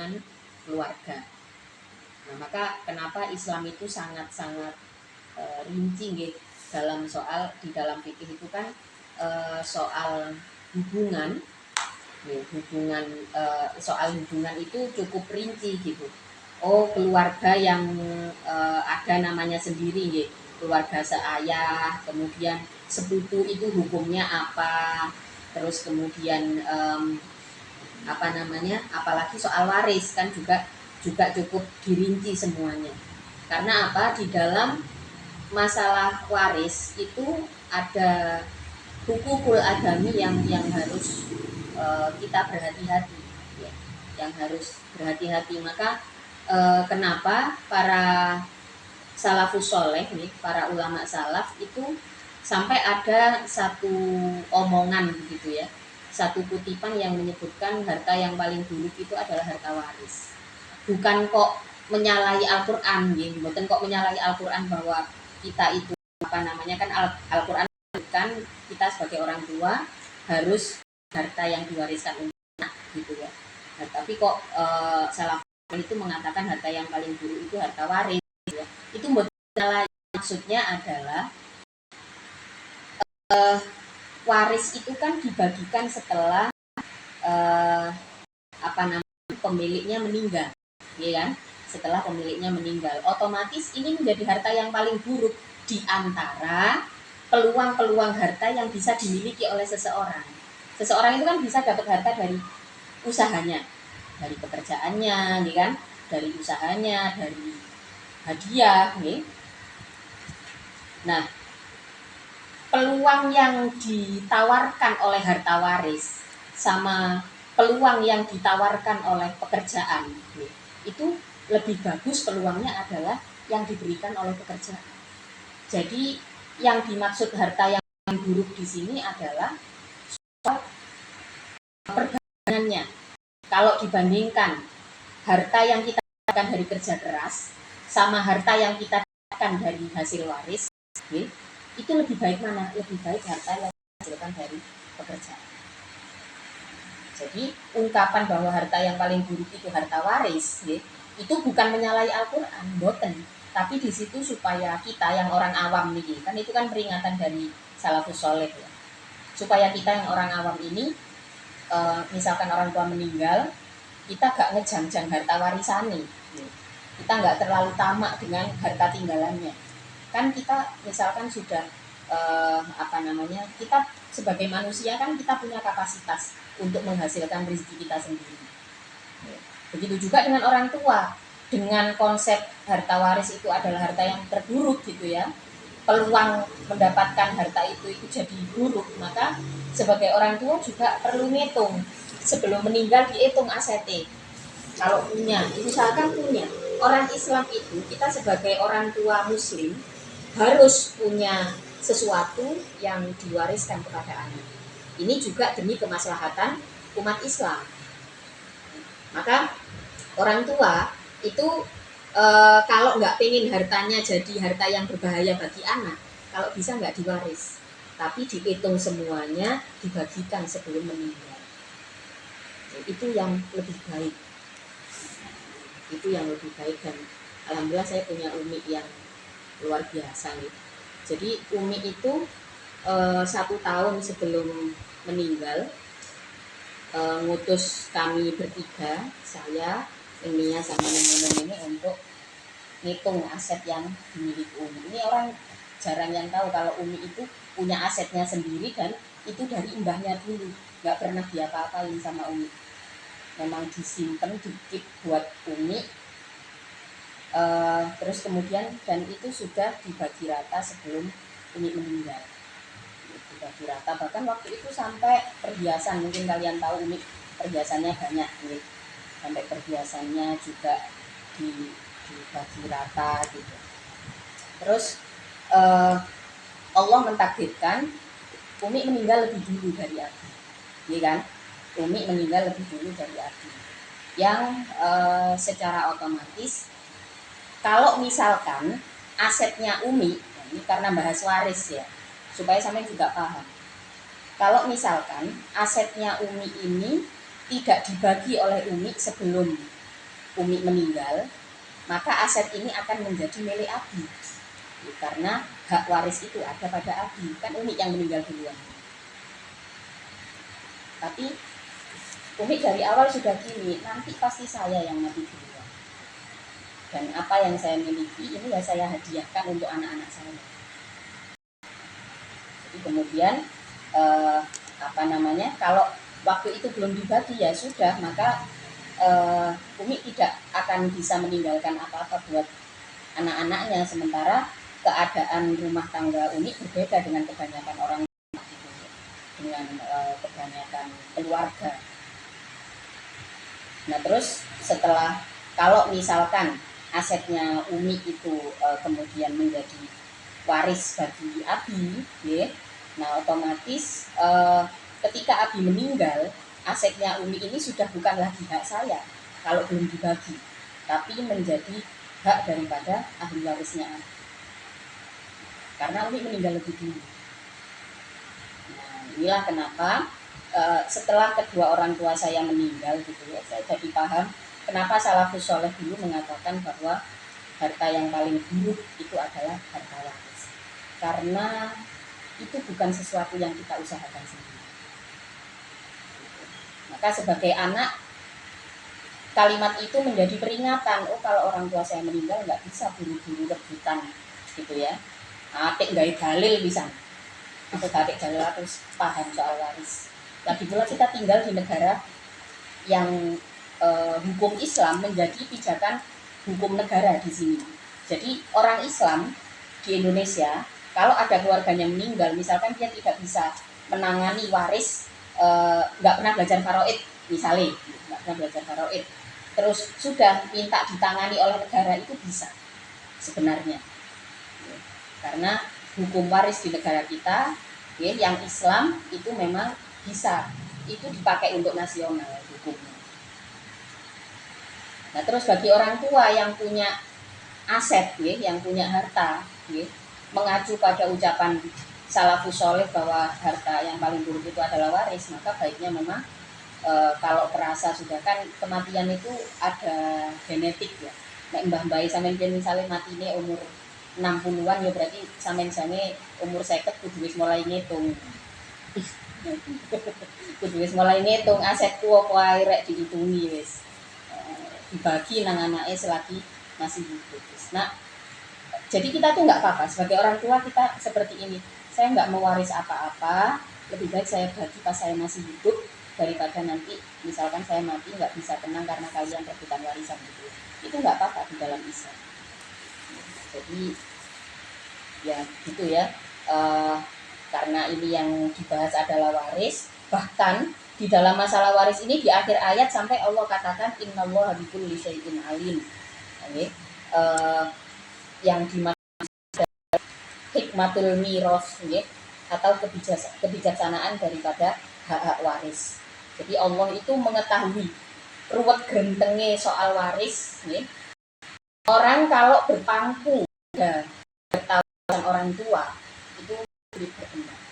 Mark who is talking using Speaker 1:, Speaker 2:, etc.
Speaker 1: hubungan keluarga. Nah, maka kenapa Islam itu sangat-sangat rinci nggih dalam di dalam fikih itu kan soal hubungan, soal hubungan itu cukup rinci gitu. Oh, keluarga yang ada namanya sendiri nggih, keluarga seayah, kemudian sepupu itu hukumnya apa, terus kemudian apa namanya, apalagi soal waris kan juga cukup dirinci semuanya. Karena apa, di dalam masalah waris itu ada hukukul adami yang harus kita berhati-hati, ya, yang harus berhati-hati. Maka kenapa para salafus soleh nih, para ulama salaf itu sampai ada satu omongan gitu ya, satu kutipan yang menyebutkan harta yang paling buruk itu adalah harta waris. Bukan kok menyalahi Al-Quran, gitu. Bukan kok menyalahi Al-Quran bahwa kita itu apa namanya kan Al-Quran kan kita sebagai orang tua harus harta yang diwariskan untuk anak gitu ya. Nah, tapi kok salaf itu mengatakan harta yang paling buruk itu harta waris. Gitu ya. Itu maksudnya adalah waris itu kan dibagikan setelah apa namanya pemiliknya meninggal, ya kan? Setelah pemiliknya meninggal, otomatis ini menjadi harta yang paling buruk di antara peluang-peluang harta yang bisa dimiliki oleh seseorang. Seseorang itu kan bisa dapat harta dari usahanya, dari pekerjaannya, ya kan? Dari usahanya, dari hadiah, nih. Nah, peluang yang ditawarkan oleh harta waris sama peluang yang ditawarkan oleh pekerjaan itu lebih bagus, peluangnya adalah yang diberikan oleh pekerjaan. Jadi yang dimaksud harta yang buruk di sini adalah perbandingannya. Kalau dibandingkan harta yang kita dapatkan dari kerja keras sama harta yang kita dapatkan dari hasil waris, itu lebih baik mana? Lebih baik harta yang dihasilkan dari pekerjaan. Jadi ungkapan bahwa harta yang paling buruk itu harta waris, itu bukan menyalahi Al-Quran, boten. Tapi di situ supaya kita yang orang awam nih, kan itu kan peringatan dari salafus soleh ya. Supaya kita yang orang awam ini, misalkan orang tua meninggal, kita gak ngejang-jang harta warisan nih. Kita gak terlalu tamak dengan harta tinggalannya. Kan kita misalkan sudah apa namanya, kita sebagai manusia kan kita punya kapasitas untuk menghasilkan rezeki kita sendiri. Begitu juga dengan orang tua, dengan konsep harta waris itu adalah harta yang terburuk gitu ya, peluang mendapatkan harta itu jadi buruk, maka sebagai orang tua juga perlu ngitung sebelum meninggal, dihitung asetnya. Kalau punya, misalkan punya, orang Islam itu kita sebagai orang tua muslim harus punya sesuatu yang diwariskan kepada anak. Ini juga demi kemaslahatan umat Islam. Maka orang tua itu kalau nggak pengen hartanya jadi harta yang berbahaya bagi anak, kalau bisa nggak diwaris, tapi dihitung semuanya, dibagikan sebelum meninggal. Itu yang lebih baik. Itu yang lebih baik, dan alhamdulillah saya punya umi yang luar biasa nih. Jadi umi itu 1 tahun sebelum meninggal ngutus kami bertiga, saya, Nia sama nenek-nenek untuk ngitung aset yang dimiliki umi. Ini orang jarang yang tahu kalau umi itu punya asetnya sendiri dan itu dari mbahnya dulu, nggak pernah diapa-apain sama umi. Memang disimpan, dikit buat umi. Terus kemudian dan itu sudah dibagi rata sebelum umi meninggal, dibagi rata, bahkan waktu itu sampai perhiasan, mungkin kalian tahu umi perhiasannya banyak nih, sampai perhiasannya juga dibagi rata gitu. Terus Allah mentakdirkan umi meninggal lebih dulu dari Abi, ya kan? Umi meninggal lebih dulu dari Abi, yang secara otomatis kalau misalkan asetnya umi, ini karena bahas waris ya, supaya sampai juga paham. Kalau misalkan asetnya umi ini tidak dibagi oleh umi sebelum Umi meninggal, maka aset ini akan menjadi milik Abi. Karena hak waris itu ada pada Abi, kan Umi yang meninggal duluan. Tapi Umi dari awal sudah gini, nanti pasti saya yang mati duluan. Dan apa yang saya miliki ini ya saya hadiahkan untuk anak-anak saya. Jadi kemudian kalau waktu itu belum dibagi ya sudah, maka Umi tidak akan bisa meninggalkan apa-apa buat anak-anaknya, sementara keadaan rumah tangga Umi berbeda dengan kebanyakan orang gitu, dengan kebanyakan keluarga. Nah terus setelah kalau misalkan asetnya Umi itu kemudian menjadi waris bagi Abi, ya, nah otomatis ketika Abi meninggal, asetnya Umi ini sudah bukan lagi hak saya kalau belum dibagi, tapi menjadi hak daripada ahli warisnya Abi. Karena Umi meninggal lebih dulu. Nah, inilah kenapa setelah kedua orang tua saya meninggal gitu ya, saya jadi paham kenapa salafus soleh dulu mengatakan bahwa harta yang paling buruk itu adalah harta waris. Karena itu bukan sesuatu yang kita usahakan sendiri. Maka sebagai anak, kalimat itu menjadi peringatan, oh kalau orang tua saya meninggal nggak bisa buru-buru rebutan gitu ya. Atik nggak dalil bisa, atau atik dalil terus paham soal waris. Lagi pula kita tinggal di negara yang hukum Islam menjadi pijakan hukum negara di sini. Jadi orang Islam di Indonesia kalau ada keluarganya meninggal, misalkan dia tidak bisa menangani waris, nggak pernah belajar faraid misalnya, nggak pernah belajar faraid, terus sudah minta ditangani oleh negara, itu bisa sebenarnya, karena hukum waris di negara kita ya, yang Islam itu memang bisa, itu dipakai untuk nasional hukumnya. Nah terus bagi orang tua yang punya aset ya, yang punya harta ya, mengacu pada ucapan salafus soleh bahwa harta yang paling buruk itu adalah waris, maka baiknya memang kalau perasa sudah, kan kematian itu ada genetik ya. Nek mbah-mbah sampean misalnya mati ini umur 60-an ya berarti sampean jane umur 50 kudu wis mulai ngitung. Kudu wis mulai ngitung asetku apa ae rek dihitungi wis. Dibagi nang anake selagi masih hidup. Nah, jadi kita tuh nggak apa-apa sebagai orang tua, kita seperti ini. Saya nggak mewaris apa-apa, lebih baik saya bagi pas saya masih hidup daripada nanti misalkan saya mati nggak bisa tenang karena kalian rebutan warisan gitu. Itu nggak apa-apa di dalam Islam. Jadi ya gitu ya. Karena ini yang dibahas adalah waris, bahkan di dalam masalah waris ini di akhir ayat sampai Allah katakan innallaha bikulli syai'in alim. Okay. Yang dimaksud hikmatul miros, okay, atau kebijaksanaan daripada hak-hak waris. Jadi Allah itu mengetahui ruwet gentenge soal waris, okay. Orang kalau berpangku pada ketahuan orang tua itu berkembang.